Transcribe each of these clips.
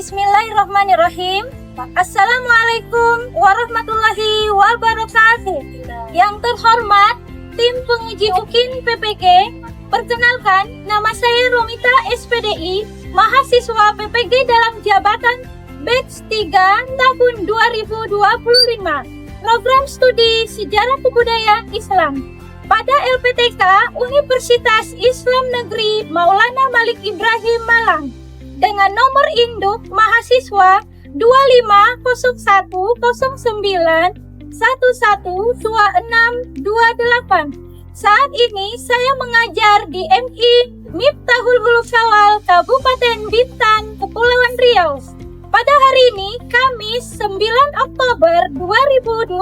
Bismillahirrahmanirrahim. Assalamualaikum warahmatullahi wabarakatuh. Yang terhormat tim penguji UKIN PPG, perkenalkan nama saya Romita SPDI, mahasiswa PPG dalam jabatan batch 3 tahun 2025, program studi Sejarah Kebudayaan Islam pada LPTK Universitas Islam Negeri Maulana Malik Ibrahim Malang dengan nomor induk mahasiswa 250109112628. Saat ini saya mengajar di MI Miftahul Huluk Syawal Kabupaten Bintan, Kepulauan Riau. Pada hari ini, Kamis 9 Oktober 2025,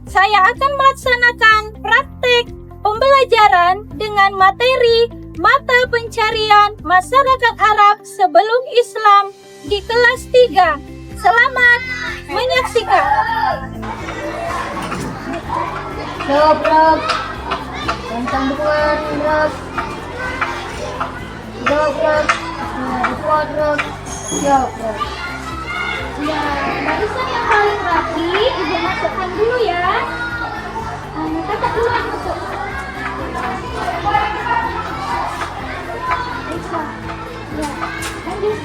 saya akan melaksanakan praktek pembelajaran dengan materi Mata Pencarian Masyarakat Arab Sebelum Islam di kelas 3. Selamat menyaksikan. Dobrok, tentang bukan dobrok, dobrok, dobrok, dobrok. Ya, barisan yang paling rapi Ibu masukkan dulu ya. Kakak dulu yang masuk. Ya, lanjut.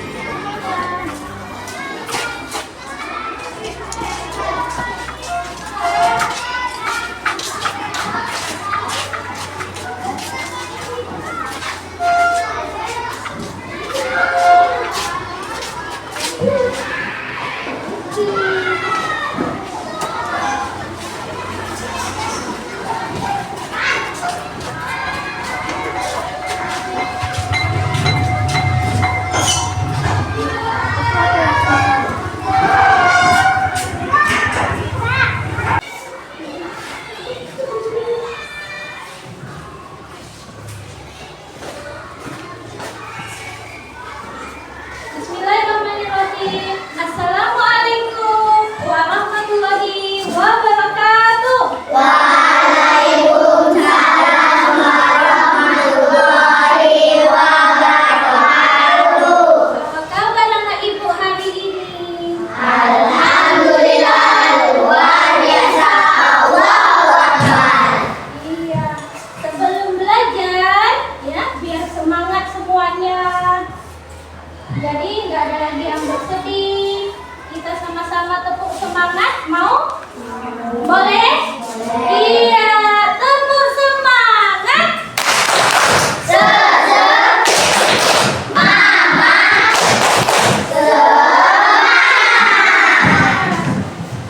Bismillahirrahmanirrahim. Assalamualaikum warahmatullahi wabarakatuh. Waalaikumsalam warahmatullahi wabarakatuh. Apa kabar anak ibu hari ini? Alhamdulillah luar biasa. Allahu Akbar. Iya, sebelum belajar ya biar semangat semuanya. Jadi nggak ada lagi yang bersedih. Kita sama-sama tepuk semangat, mau? Boleh? Iya, tepuk semangat.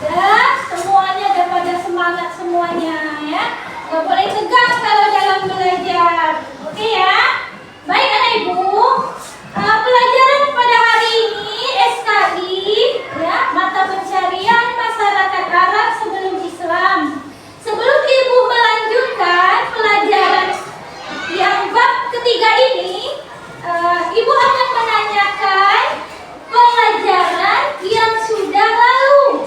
Dan semuanya daripada semangat semuanya ya. Nggak boleh tegang kalau dalam belajar. Oke ya? Baik anak ibu. Pelajaran pada hari ini SKI ya, mata pencarian masyarakat Arab sebelum Islam. Sebelum ibu melanjutkan pelajaran yang bab ketiga ini, ibu akan menanyakan pelajaran yang sudah lalu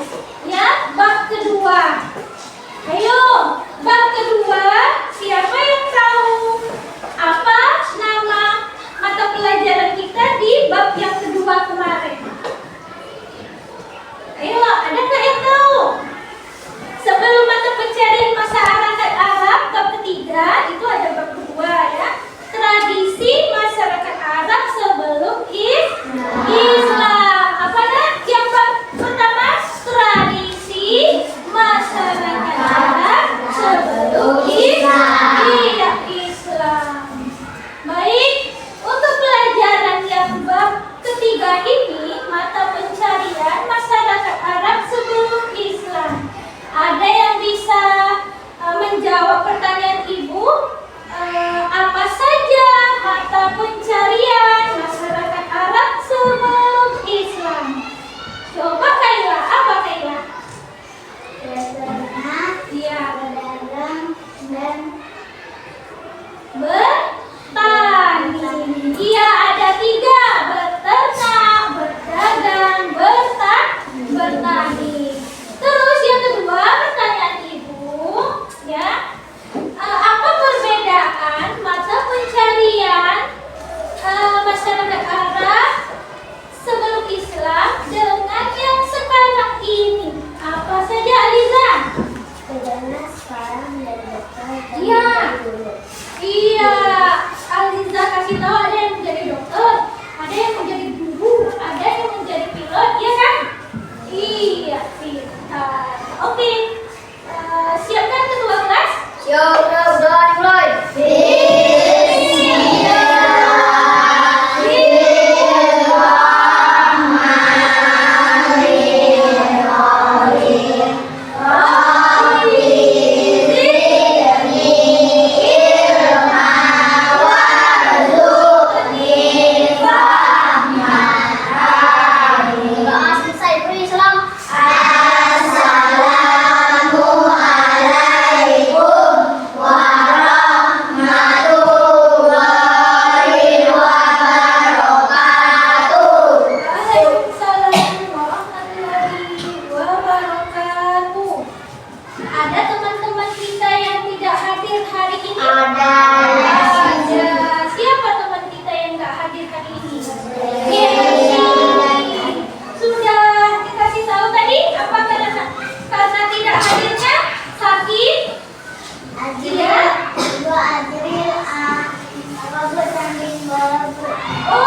ya, bab kedua. Ayo, bab kedua, siapa yang tahu apa nama mata pelajaran kita di bab yang kedua kemarin? Ayo, adakah yang tahu? Sebelum mata pencarian masyarakat Arab bab ketiga, itu ada bab kedua ya. Tradisi masyarakat Arab sebelum Islam. Apa nak? Yang bab pertama, tradisi masyarakat Arab sebelum Islam. Baik, untuk pelajaran yang bab ketiga ini, mata pencarian masyarakat Arab sebelum Islam. Ada yang bisa menjawab pertanyaan ibu? Apa saja mata pencarian masyarakat Arab sebelum Islam? Coba Kaila, apa Kaila? Iya, dan bertani. Iya, ada 3: beternak, berdagang, bertani. Terus yang kedua, pertanyaan ibu ya, apa perbedaan mata pencarian masyarakat Arab sebelum Islam Iya, pintar. Oke. Siapkan ketua kelas? Siap, udah dimulai. Doa selesai, beri salam. Waalaikumsalam warahmatullahi wabarakatuh. Ada teman-teman kita yang tidak hadir hari ini? Ada. Ada. Siapa teman kita yang nggak hadir hari ini? Kenzi. Sudah dikasih tahu tadi apa karena tidak hadirnya? Sakit? Iya. Oh,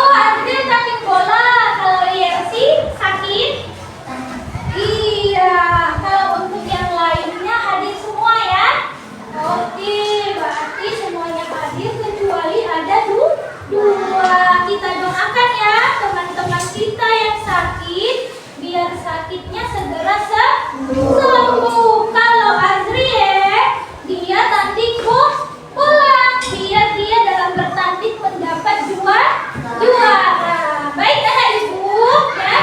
Adril tanding bola. Kalau Yersi sakit? Iya. Kalau untuk yang lainnya hadir semua ya. Oke, berarti semuanya hadir kecuali ada dua. Kita doakan ya teman-teman kita yang sakit biar sakitnya segera sembuh. Kalau Azriel dia tanding bola, biar dia dalam bertanding mendapat juara. Baik anak ibu ya.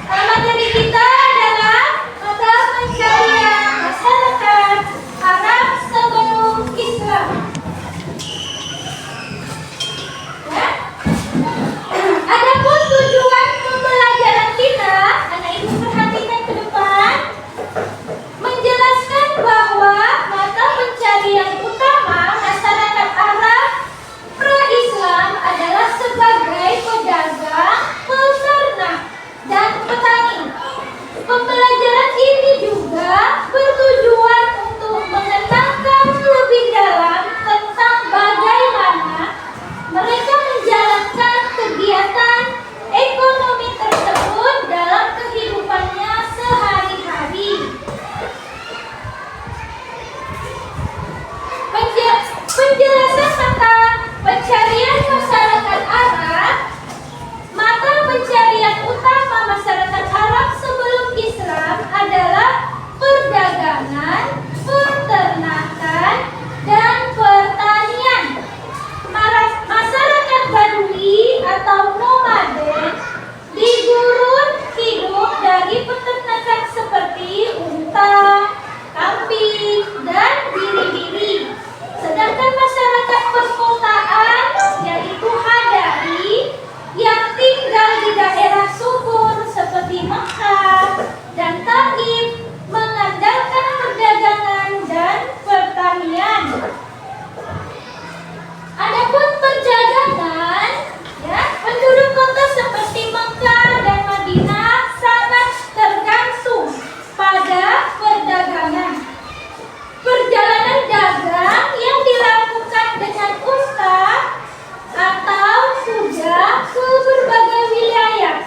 Materi kita adalah mata pencarian masyarakat Arab sebelum Islam. Ya. Adapun tujuan pembelajaran kita, anak ibu perhatikan ke depan, menjelaskan bahwa mata pencarian utama masyarakat Arab pra-Islam adalah sebagai pedagang, peternak, dan petani. Pembelajaran ini juga bertujuan untuk mengetahui lebih dalam tentang bagaimana mereka menjalankan kegiatan ekonomi tersebut dalam kehidupannya sehari-hari. Penjelasan mata pencarian masyarakat Arab. Mata pencarian utama masyarakat Arab sebelum Islam adalah perdagangan, peternakan, dan pertanian. Masyarakat Badui atau nomaden di gurun hidup dari peternakan seperti unta, kambing, dan biri-biri. Sedangkan masyarakat perkotaan yaitu Hadari yang tinggal di daerah subur seperti Mekah dan Taif mengandalkan perdagangan dan pertanian. Adapun perdagangan, ya, penduduk kota seperti Mekah dan Madinah sangat tergantung pada perdagangan. Perjalanan dagang yang dilakukan dengan unta atau kuda ke berbagai wilayah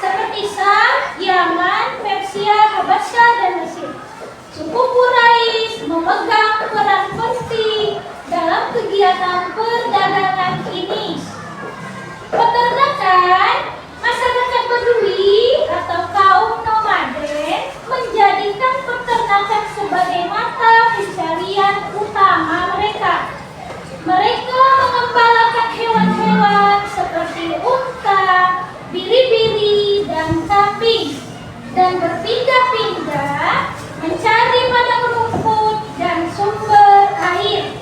seperti Syam, Yaman, Persia, Habasyah, dan Mesir. Suku Quraisy memegang peran penting dalam kegiatan perdagangan ini. Peternakan, masyarakat Badui atau kaum nomaden menjadikan peternakan sebagai mata pencarian utama mereka. Mereka mengembalakan hewan-hewan seperti unta, biri-biri, dan kambing, dan berpindah-pindah mencari padang rumput dan sumber air.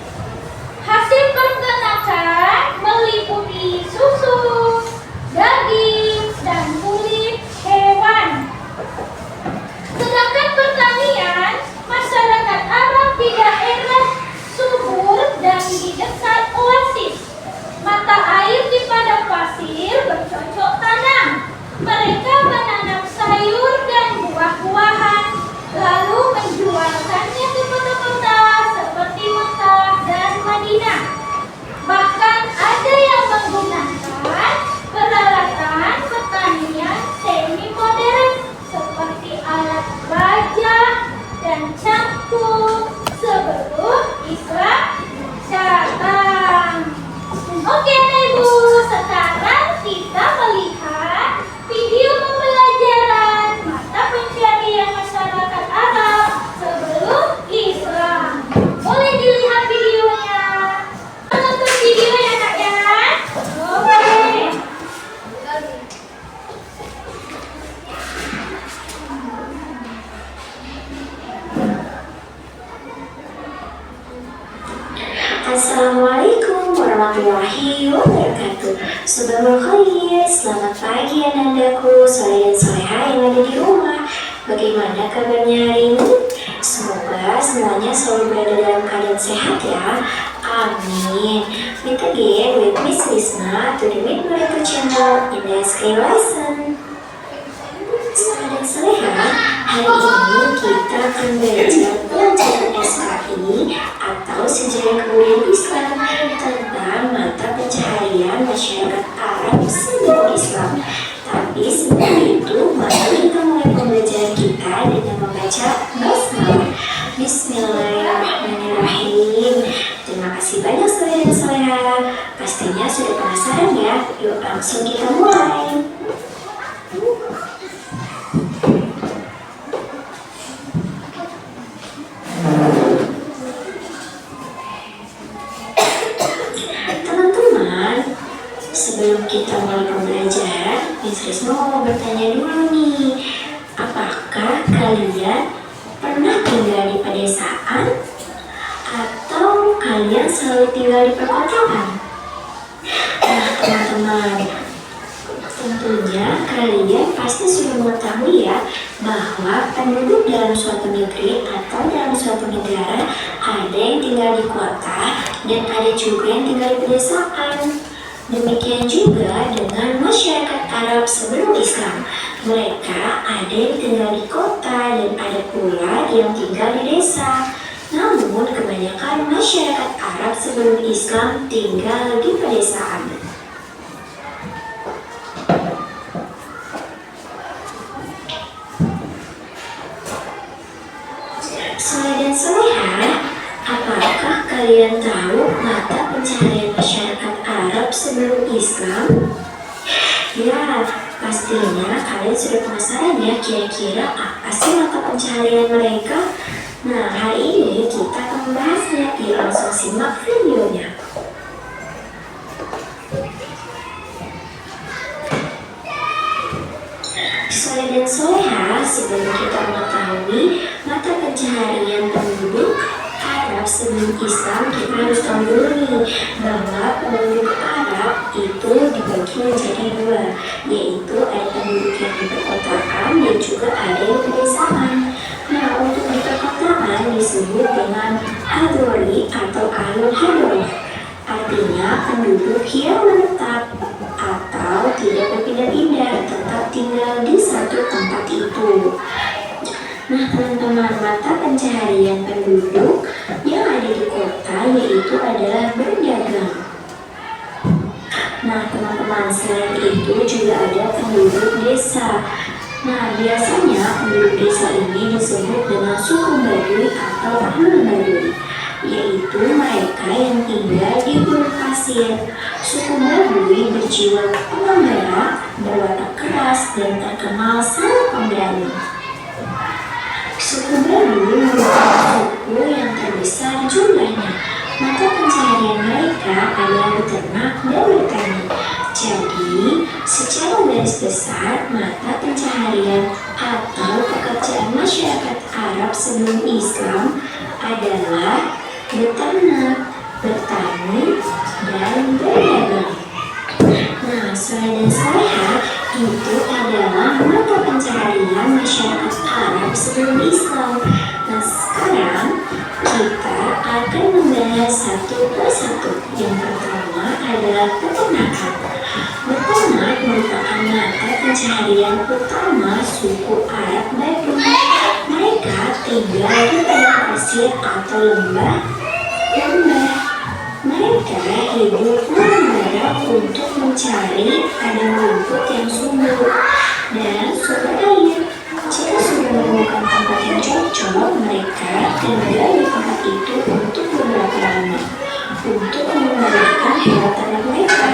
Hasil peternakan meliputi susu, daging, dan kulit hewan. Sedangkan pertanian, masyarakat Arab di daerah subur dan di dekat oasis warahmatullahi wabarakatuh. Subhanallah khair, selamat pagi anandaku, soleh dan soleha yang ada di rumah. Bagaimana kabarnya hari ini? Semoga semuanya selalu berada dalam keadaan sehat ya. Amin. Meet again with Miss Risma to the Meet Mereka channel in the SK lesson. Soleh dan soleha, hari ini kita akan belajar pelajaran SKI atau Sejarah Kebudayaan Islam tentang mata pencaharian masyarakat Arab sebelum Islam. Tapi sebelum itu, mari kita mulai pembelajaran kita dengan membaca basmalah. Bismillahirrahmanirrahim. Terima kasih banyak soleh dan soleha. Pastinya sudah penasaran ya? Yuk langsung kita mulai. Sebelum kita mulai pembelajaran, Miss Risma mau bertanya dulu nih, apakah kalian pernah tinggal di pedesaan atau kalian selalu tinggal di perkotaan? Nah teman-teman, tentunya kalian pasti sudah mengetahui ya bahwa penduduk dalam suatu negeri atau dalam suatu negara ada yang tinggal di kota dan ada juga yang tinggal di pedesaan. Demikian juga dengan masyarakat Arab sebelum Islam. Mereka ada yang tinggal di kota dan ada pula yang tinggal di desa. Namun kebanyakan masyarakat Arab sebelum Islam tinggal di pedesaan. Soleh dan soleha, apakah kalian tahu mata pencaharian masyarakat Arab sebelum Islam? Ya, pastinya kalian sudah penasaran ya kira-kira apa sih mata pencaharian mereka? Nah, hari ini kita akan membahasnya. Yuk langsung simak videonya. Soleh dan soleha, sebelum kita mengetahui mata pencaharian penduduk Arab sebelum Islam, kita harus tahu dulu nih bahwa penduduk Arab itu dibagi menjadi dua, yaitu ada penduduk yang di perkotaan dan juga ada yang di pedesaan. Nah, untuk di perkotaan disebut dengan hadori atau ahlul hadorah, artinya penduduk yang menetap atau tidak berpindah-pindah, tetap tinggal di satu tempat itu. Nah teman-teman, mata pencaharian penduduk yang ada di kota yaitu adalah berdagang. Nah teman-teman, selain itu juga ada penduduk desa. Nah biasanya penduduk desa ini disebut dengan suku Baduy atau Ahlul Baduy, yaitu mereka yang tinggal di gurun pasir. Suku Baduy berjiwa pengembara, berwatak keras dan terkenal sangat pemberani. Suku Baduy merupakan suku yang terbesar jumlahnya. Mata pencaharian mereka adalah beternak dan bertani. Jadi, secara garis besar, mata pencaharian atau pekerjaan masyarakat Arab sebelum Islam adalah beternak, bertani, dan berdagang. Nah, soleh dan soleha, itu adalah mata pencaharian masyarakat Arab sebelum Islam. Nah, sekarang kita akan membahas satu persatu. Yang pertama adalah peternakan. Beternak merupakan mata pencaharian utama suku Arab Baduy. Mereka tinggal di padang pasir atau lembah. Mereka hidup mengembara untuk mencari padang rumput yang subur dan sumber air. Jika sudah menemukan tempat yang cocok, mereka tinggal di tempat itu untuk beberapa lama untuk mengembalikan hewan ternak mereka.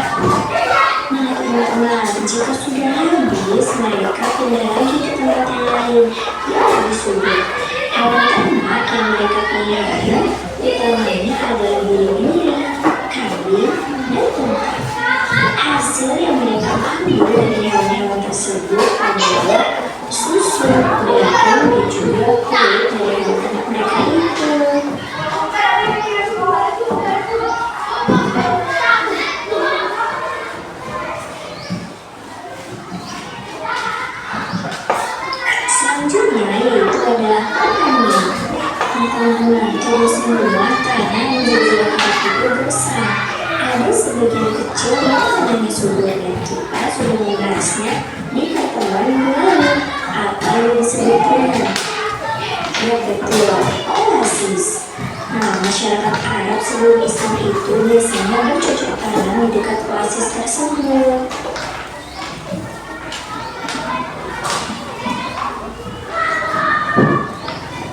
Nah teman-teman, jika sudah habis, mereka pindah lagi ke tempat yang lain yang lebih subur. Hewan ternak yang mereka pelihara utamanya adalah biri-biri, kambing, dan unta. Hasil yang mereka ambil dari hewan-hewan tersebut adalah susu, daging, dan juga kulit dari hewan ternak mereka itu. semua tanah yang menjadi tempat itu besar. Ada sebagian kecil yang tanahnya subur dan kita sudah membahasnya di pertemuan lalu. Apa yang disebutnya? Ya betul, oasis. Nah, masyarakat Arab sebelum Islam itu biasanya bercocok tanam di dekat oasis tersebut.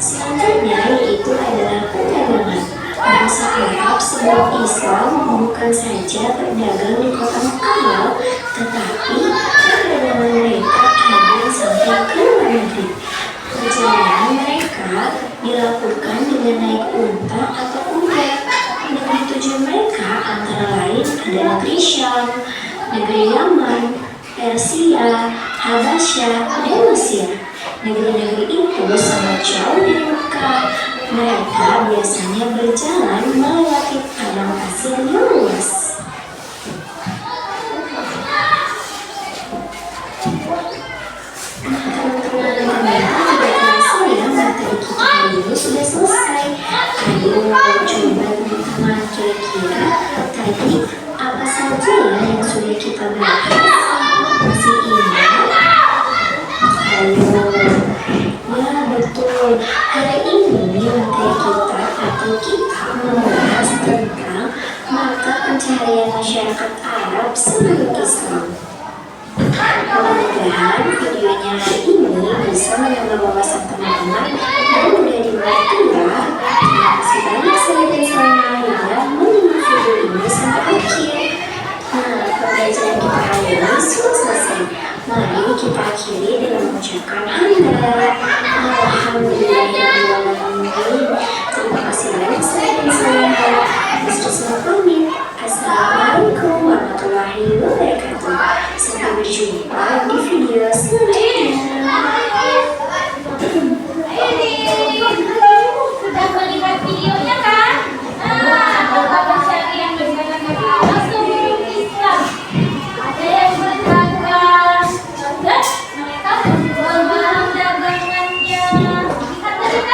Selanjutnya yaitu adalah perdagangan. Bangsa Arab sebelum Islam bukan saja berdagang di kota Mekah, tetapi perdagangan mereka ada sampai ke luar negeri. Perjalanan mereka dilakukan dengan naik unta atau kuda. Negeri tujuan mereka antara lain ada negeri Syam, negeri Yaman, Persia, Habasyah, dan Mesir. Negeri-negeri itu sangat jauh dari Mekah. Mereka biasanya berjalan melewati padang pasir yang luas. Sudah selesai. Ayo coba teman-teman kira-kira tadi apa saja yang sudah kita bahas? Masih ingat? Ayo, ya betul. Hari ini materi kita membahas tentang mata pencaharian masyarakat Arab sebelum Islam. Mudah-mudahan videonya hari ini bisa menambah wawasan teman-teman dan mudah dimengerti ya. Terima kasih banyak saya dan saya yang menonton video ini sampai akhir. Nah, pembelajaran kita hari ini sudah selesai. Mari kita akhiri dengan mengucapkan alhamdulillahirrahmanirrahim. Terima kasih banyak saya dan saya. Bismillah pamit. Assalamualaikum warahmatullahi wabarakatuh. Sampai berjumpa di video selanjutnya. Sudah melihat videonya kan? Nah, mata pencaharian masyarakat Arab sebelum Islam. Ada yang berdagang, dan mereka menjual barang dagangannya. Lihat tadi kan?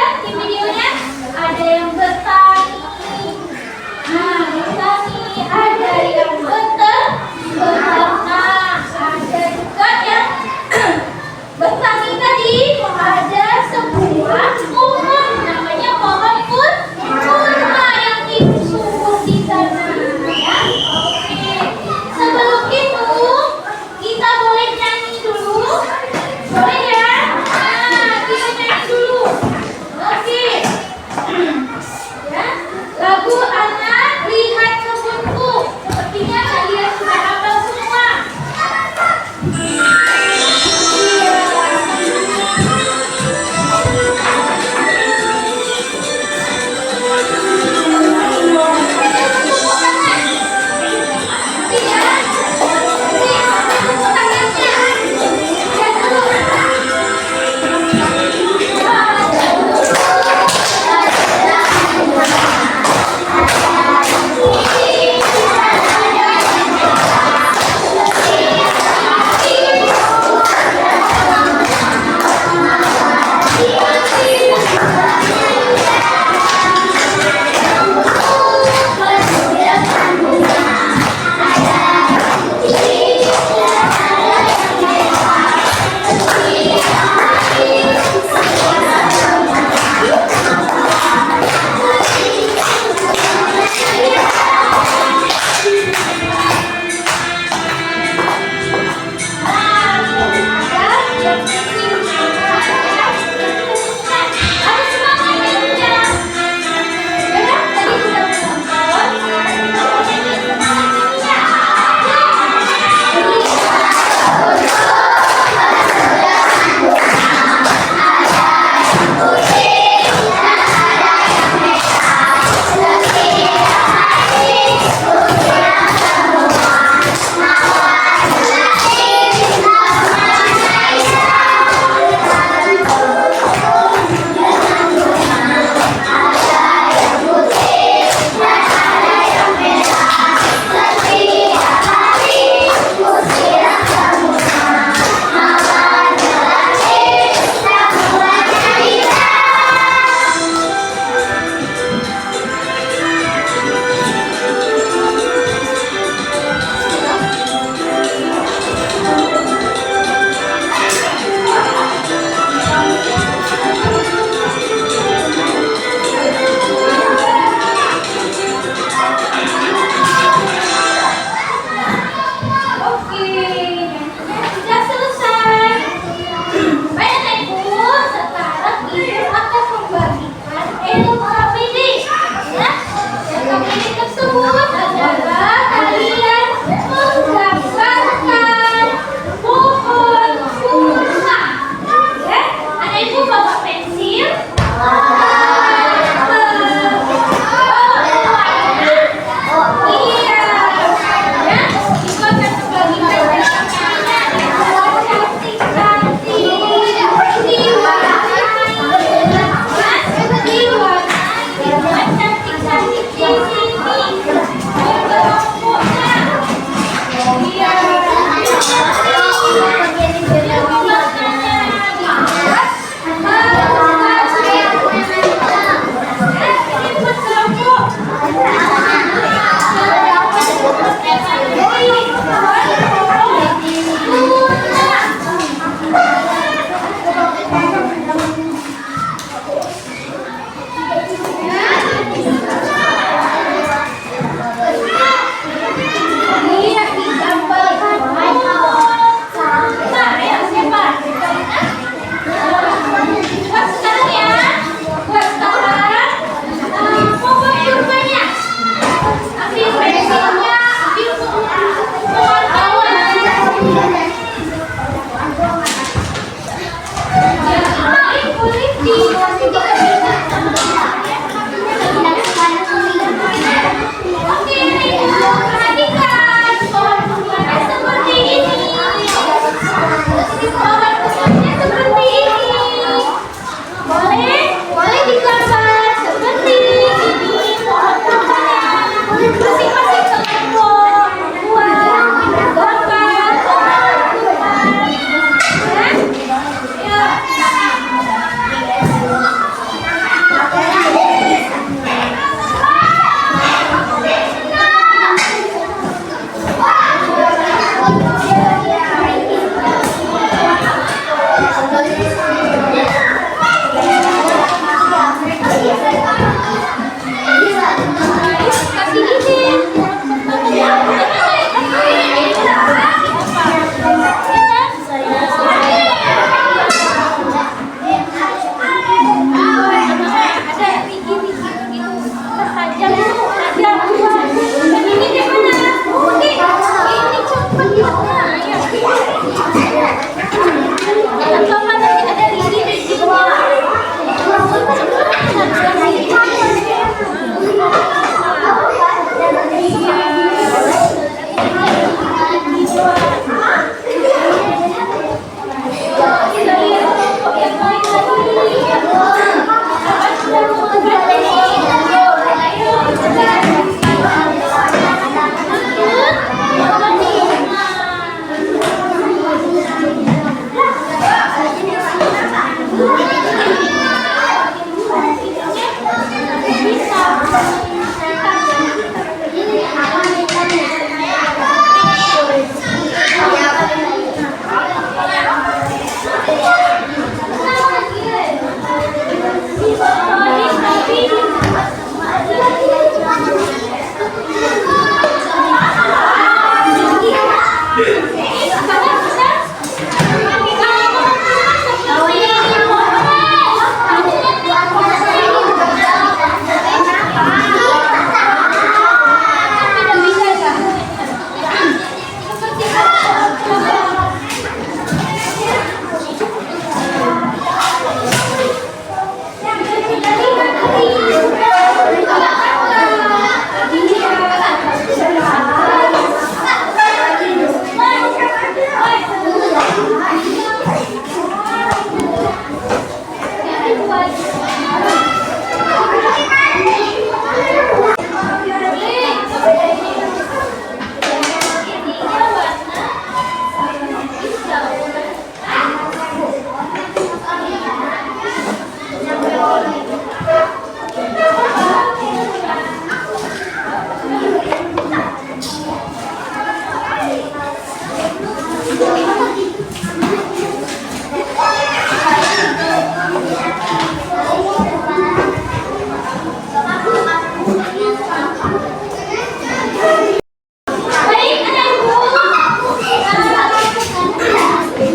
Baik, anak-ibu.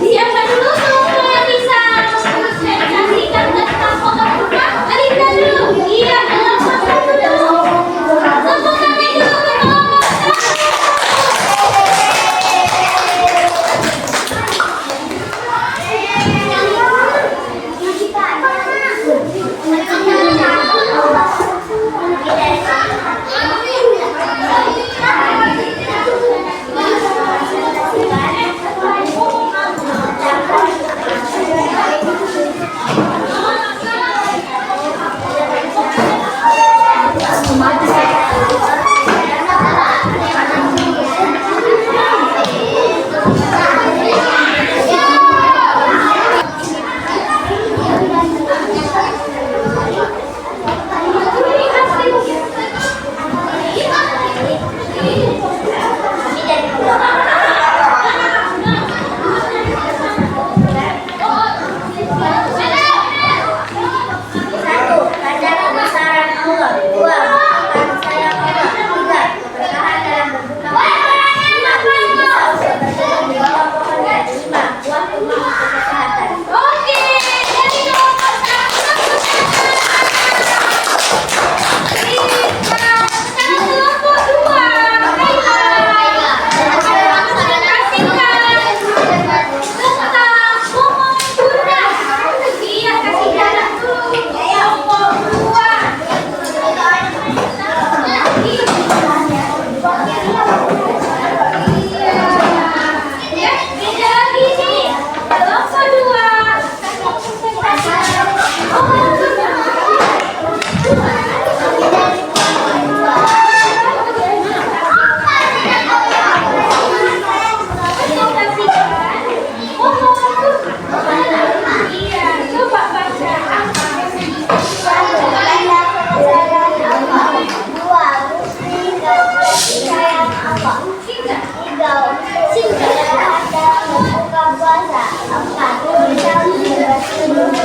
Siapa dulu yang bisa mensosialisasikan tentang pokok rumah? Alisa dulu. Iya, kelompok dulu. Tepuk tangan dulu ke kelompok Satu, tanda kebesaran Allah. Dua, kasih sayang Allah. Tiga, keberkahan dalam berbunga. Empat, bisa usia berjalan di bawah pohon dan lima, buah kurma untuk kesehatan. Oke, dari kelompok satu. Sekarang kelompok dua. Baiklah. Tentang pohon Bunda. Iya, kasih jalan dulu. Kelompok dua. Ya, beda lagi nih. Kelompok dua. Iya, coba baca apa? Satu, tanda kebesaran Allah. Dua, kasih sayang Allah. Tiga, keberkahan dalam berbuka puasa. Empat, bisa usia berjalan